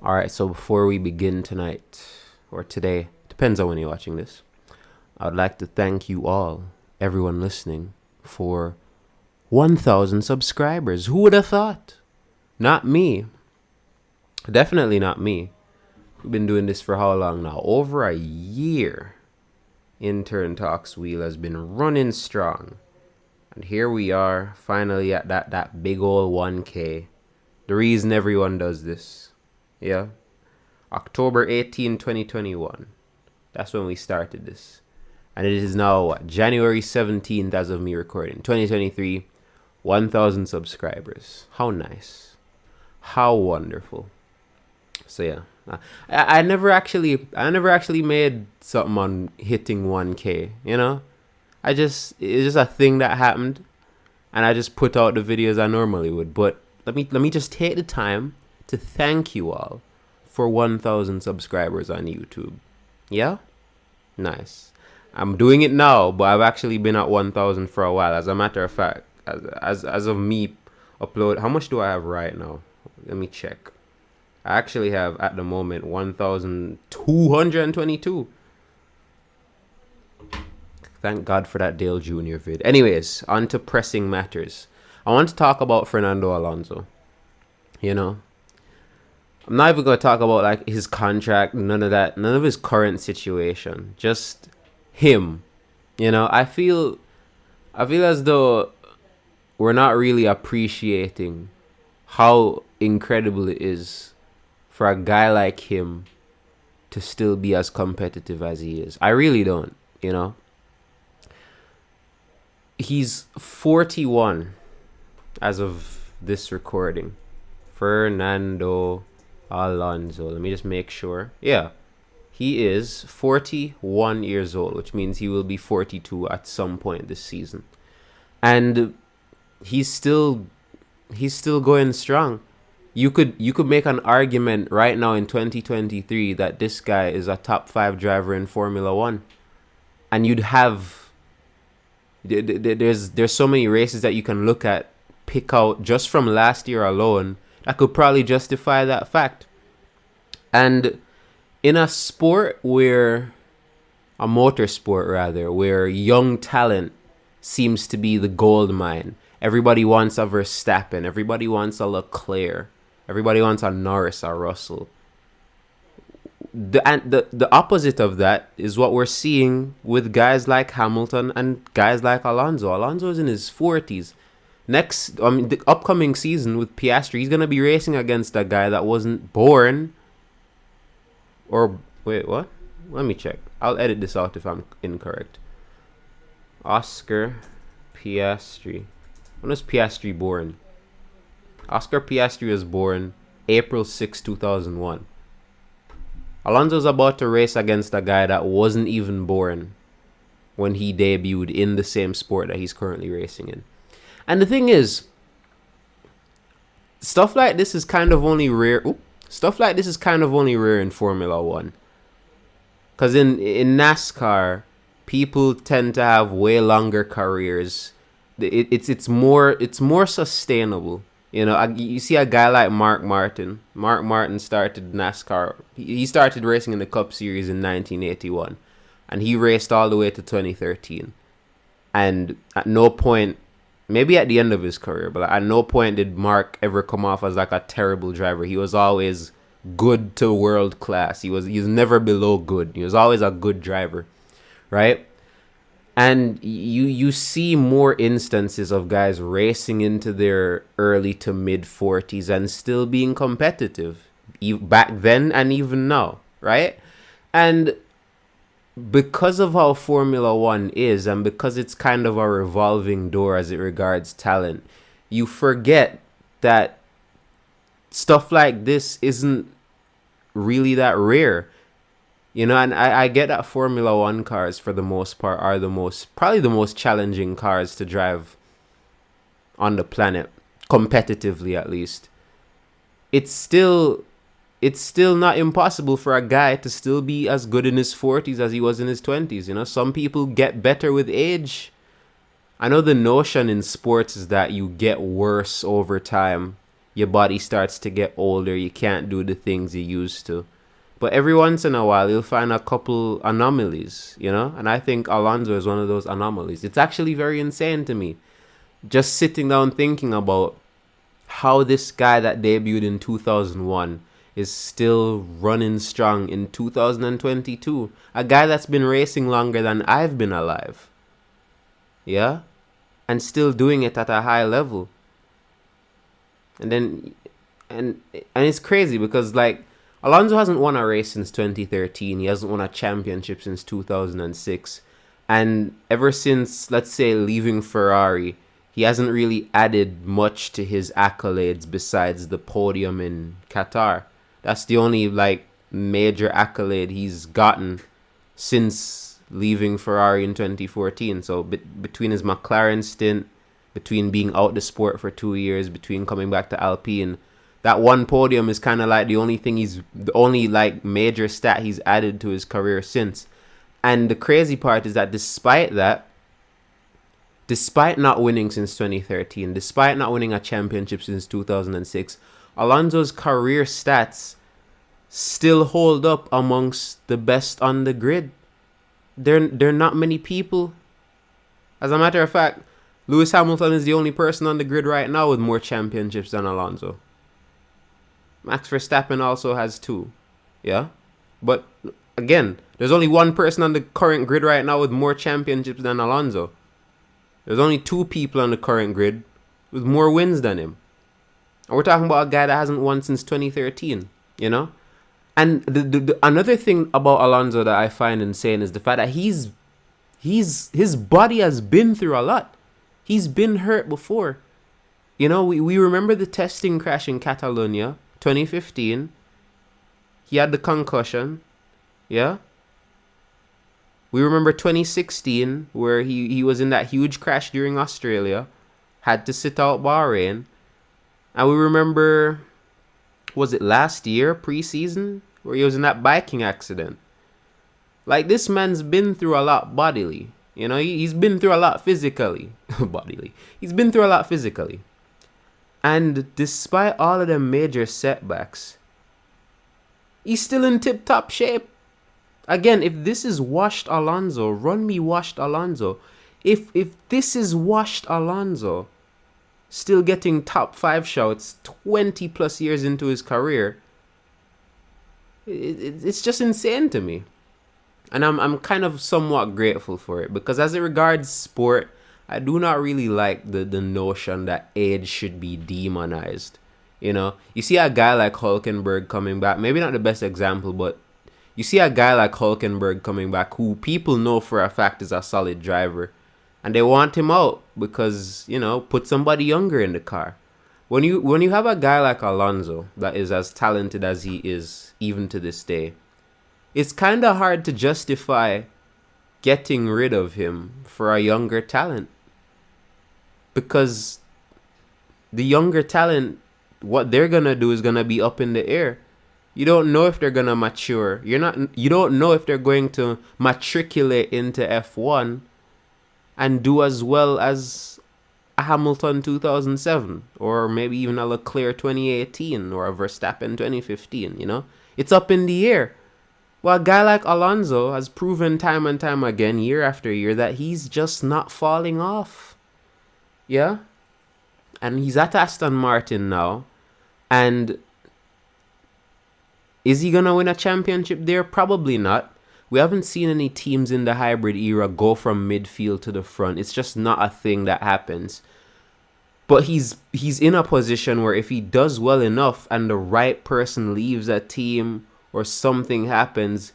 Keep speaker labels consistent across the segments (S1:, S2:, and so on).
S1: All right, so before we begin tonight, or today, depends on when you're watching this, I would like to thank you all, everyone listening, for 1,000 subscribers. Who would have thought? Not me. Definitely not me. We've been doing this for how long now? Over a year. Intern Talks Wheel has been running strong. And here we are, finally at that big old 1K. The reason everyone does this. Yeah. October 18, 2021. That's when we started this. And it is now January 17th as of me recording. 2023. 1,000 subscribers. How nice. How wonderful. So yeah. I never actually made something on hitting 1K, you know? It's just a thing that happened, and I just put out the videos I normally would. But let me just take the time to thank you all for 1,000 subscribers on YouTube. Yeah? Nice. I'm doing it now, but I've actually been at 1,000 for a while. As a matter of fact, as of me upload, how much do I have right now? Let me check. I actually have at the moment 1,222. Thank God for that Dale Jr. vid. Anyways, on to pressing matters. I want to talk about Fernando Alonso. You know, I'm not even going to talk about like his contract, none of that, none of his current situation. Just him. You know, I feel as though we're not really appreciating how incredible it is for a guy like him to still be as competitive as he is. I really don't, you know. He's 41 as of this recording. Fernando Alonso. Let me just make sure. Yeah. He is 41 years old, which means he will be 42 at some point this season. And he's still going strong. You could make an argument right now in 2023 that this guy is a top 5 driver in Formula 1. And you'd have there's so many races that you can look at, pick out just from last year alone that could probably justify that fact. And in a sport a motorsport rather, where young talent seems to be the gold mine, everybody wants a Verstappen, everybody wants a Leclerc, everybody wants a Norris, a Russell. The opposite of that is what we're seeing with guys like Hamilton and guys like Alonso. Alonso is in his 40s. The upcoming season with Piastri, he's going to be racing against a guy that wasn't born. Or, wait, what? Let me check. I'll edit this out if I'm incorrect. Oscar Piastri. When was Piastri born? Oscar Piastri was born April 6, 2001. Alonso's about to race against a guy that wasn't even born when he debuted in the same sport that he's currently racing in. And the thing is, stuff like this is kind of only rare. Stuff like this is kind of only rare in Formula 1. Because in NASCAR, people tend to have way longer careers. It's more sustainable. You know, you see a guy like Mark Martin. Mark Martin started NASCAR. He started racing in the Cup Series in 1981. And he raced all the way to 2013. And at no point, maybe at the end of his career, but at no point did Mark ever come off as like a terrible driver. He was always good to world class. He was never below good. He was always a good driver, right? And you see more instances of guys racing into their early to mid 40s and still being competitive back then and even now, right? And because of how Formula 1 is, and because it's kind of a revolving door as it regards talent, you forget that stuff like this isn't really that rare. You know, and I get that Formula 1 cars, for the most part, are probably the most challenging cars to drive on the planet, competitively at least. It's still not impossible for a guy to still be as good in his 40s as he was in his 20s. You know, some people get better with age. I know the notion in sports is that you get worse over time. your body starts to get older, you can't do the things you used to. But every once in a while, you'll find a couple anomalies, you know? And I think Alonso is one of those anomalies. It's actually very insane to me. Just sitting down thinking about how this guy that debuted in 2001 is still running strong in 2022. A guy that's been racing longer than I've been alive. Yeah? And still doing it at a high level. And then, and it's crazy because, like, Alonso hasn't won a race since 2013. He hasn't won a championship since 2006. And ever since, let's say, leaving Ferrari, he hasn't really added much to his accolades besides the podium in Qatar. That's the only, like, major accolade he's gotten since leaving Ferrari in 2014. So between his McLaren stint, between being out the sport for 2 years, between coming back to Alpine, that one podium is kind of like the only like major stat he's added to his career since. And the crazy part is that despite not winning since 2013, despite not winning a championship since 2006, Alonso's career stats still hold up amongst the best on the grid. There are not many people. As a matter of fact, Lewis Hamilton is the only person on the grid right now with more championships than Alonso. Max Verstappen also has 2. Yeah? But again, there's only one person on the current grid right now with more championships than Alonso. There's only 2 people on the current grid with more wins than him. And we're talking about a guy that hasn't won since 2013, you know? And the another thing about Alonso that I find insane is the fact that his body has been through a lot. He's been hurt before. You know, we remember the testing crash in Catalonia, 2015. He had the concussion. Yeah? We remember 2016, where he was in that huge crash during Australia. Had to sit out Bahrain. And we remember, was it last year, pre-season, where he was in that biking accident. Like, this man's been through a lot bodily. You know, he's been through a lot physically. Bodily. He's been through a lot physically. And despite all of the major setbacks, he's still in tip-top shape. Again, if this is washed Alonso, run me washed Alonso. If this is washed Alonso, still getting top 5 shouts 20 plus years into his career, it's just insane to me. And I'm kind of somewhat grateful for it, because as it regards sport, I do not really like the notion that age should be demonized. You know, you see a guy like Hulkenberg coming back, maybe not the best example, but you see a guy like Hulkenberg coming back who people know for a fact is a solid driver, and they want him out because, you know, put somebody younger in the car. When you have a guy like Alonso that is as talented as he is, even to this day, it's kind of hard to justify getting rid of him for a younger talent. Because the younger talent, what they're going to do is going to be up in the air. You don't know if they're going to mature. You don't know if they're going to matriculate into F1 and do as well as a Hamilton 2007, or maybe even a Leclerc 2018, or a Verstappen 2015, you know? It's up in the air. Well, a guy like Alonso has proven time and time again, year after year, that he's just not falling off. Yeah? And he's at Aston Martin now. And is he going to win a championship there? Probably not. We haven't seen any teams in the hybrid era go from midfield to the front. It's just not a thing that happens. But he's in a position where if he does well enough and the right person leaves a team or something happens,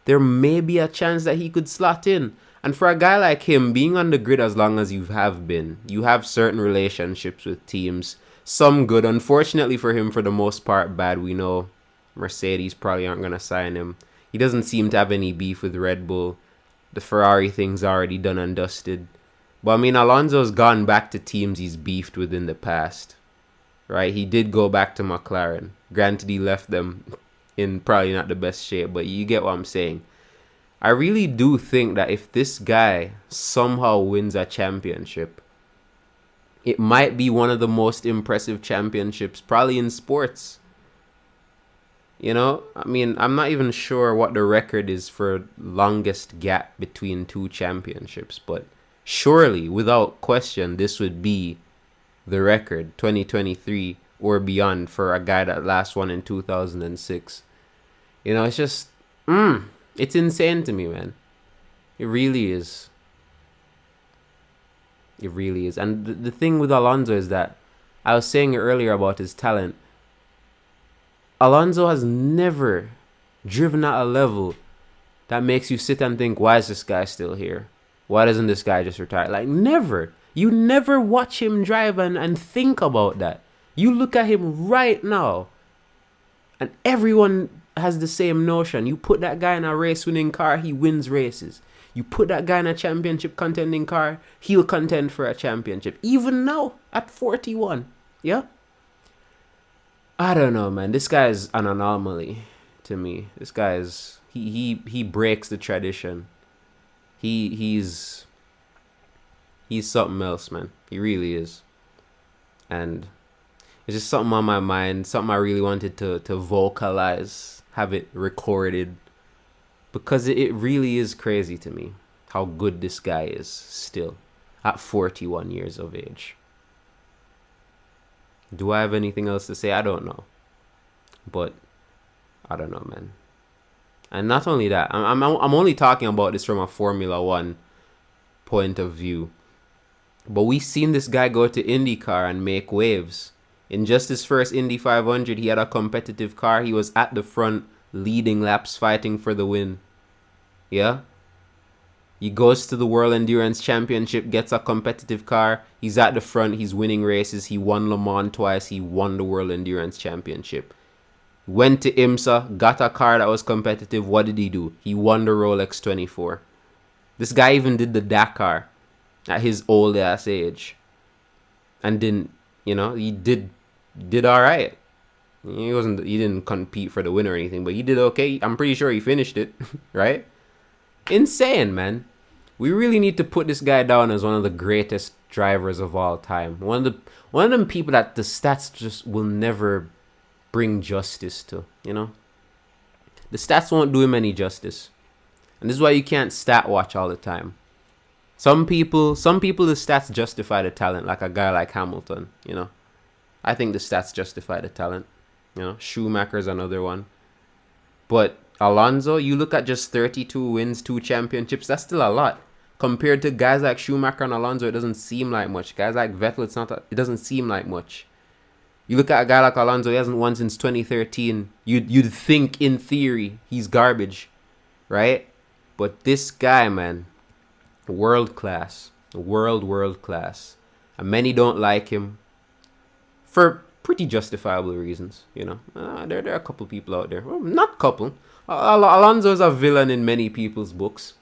S1: there may be a chance that he could slot in. And for a guy like him, being on the grid as long as you have been, you have certain relationships with teams. Some good. Unfortunately for him, for the most part, bad. We know Mercedes probably aren't going to sign him. He doesn't seem to have any beef with Red Bull. The Ferrari thing's already done and dusted. But I mean, Alonso's gone back to teams he's beefed with in the past. Right? He did go back to McLaren. Granted, he left them in probably not the best shape, but you get what I'm saying. I really do think that if this guy somehow wins a championship, it might be one of the most impressive championships probably in sports. You know, I mean, I'm not even sure what the record is for longest gap between two championships, but surely, without question, this would be the record 2023 or beyond for a guy that last won in 2006. You know, it's just, it's insane to me, man. It really is. It really is. And the thing with Alonso is that I was saying earlier about his talent. Alonso has never driven at a level that makes you sit and think, why is this guy still here? Why doesn't this guy just retire? Like, never. You never watch him drive and think about that. You look at him right now, and everyone has the same notion. You put that guy in a race-winning car, he wins races. You put that guy in a championship contending car, he'll contend for a championship. Even now, at 41. Yeah? I don't know, man. This guy is an anomaly to me. This guy is... He breaks the tradition. He's something else, man. He really is. And it's just something on my mind. Something I really wanted to vocalize. Have it recorded. Because it really is crazy to me how good this guy is still at 41 years of age. Do I have anything else to say? I don't know. But I don't know, man. And not only that, I'm only talking about this from a Formula One point of view. But we've seen this guy go to IndyCar and make waves. In just his first Indy 500, he had a competitive car. He was at the front, leading laps, fighting for the win. Yeah? He goes to the World Endurance Championship, gets a competitive car. He's at the front. He's winning races. He won Le Mans twice. He won the World Endurance Championship. Went to IMSA, got a car that was competitive. What did he do? He won the Rolex 24. This guy even did the Dakar at his old ass age. And didn't, you know, he did all right. He didn't compete for the win or anything, but he did okay. I'm pretty sure he finished it, right? Insane, man. We really need to put this guy down as one of the greatest drivers of all time. One of them people that the stats just will never bring justice to, you know? The stats won't do him any justice. And this is why you can't stat watch all the time. Some people the stats justify the talent, like a guy like Hamilton, you know? I think the stats justify the talent. You know, Schumacher's another one. But Alonso, you look at just 32 wins, 2 championships, that's still a lot. Compared to guys like Schumacher and Alonso, it doesn't seem like much. Guys like Vettel, it doesn't seem like much. You look at a guy like Alonso, he hasn't won since 2013. You'd think, in theory, he's garbage, right? But this guy, man, world class. World class. And many don't like him for pretty justifiable reasons, you know. There are a couple people out there. Well, not couple. Alonso is a villain in many people's books.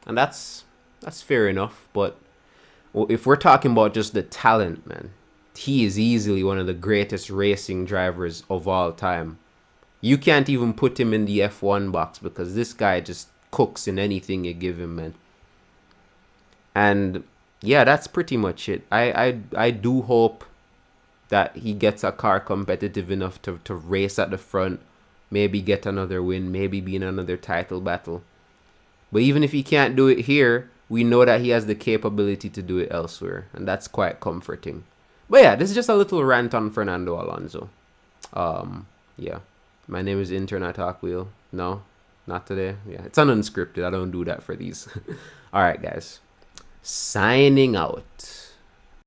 S1: And that's fair enough. But if we're talking about just the talent, man, he is easily one of the greatest racing drivers of all time. You can't even put him in the F1 box because this guy just cooks in anything you give him, man. And yeah, that's pretty much it. I do hope that he gets a car competitive enough to race at the front, maybe get another win, maybe be in another title battle. But even if he can't do it here, we know that he has the capability to do it elsewhere, and that's quite comforting. But yeah, this is just a little rant on Fernando Alonso. Yeah. My name is Internet Talk Wheel. No, not today. Yeah, it's unscripted. I don't do that for these. All right, guys. Signing out.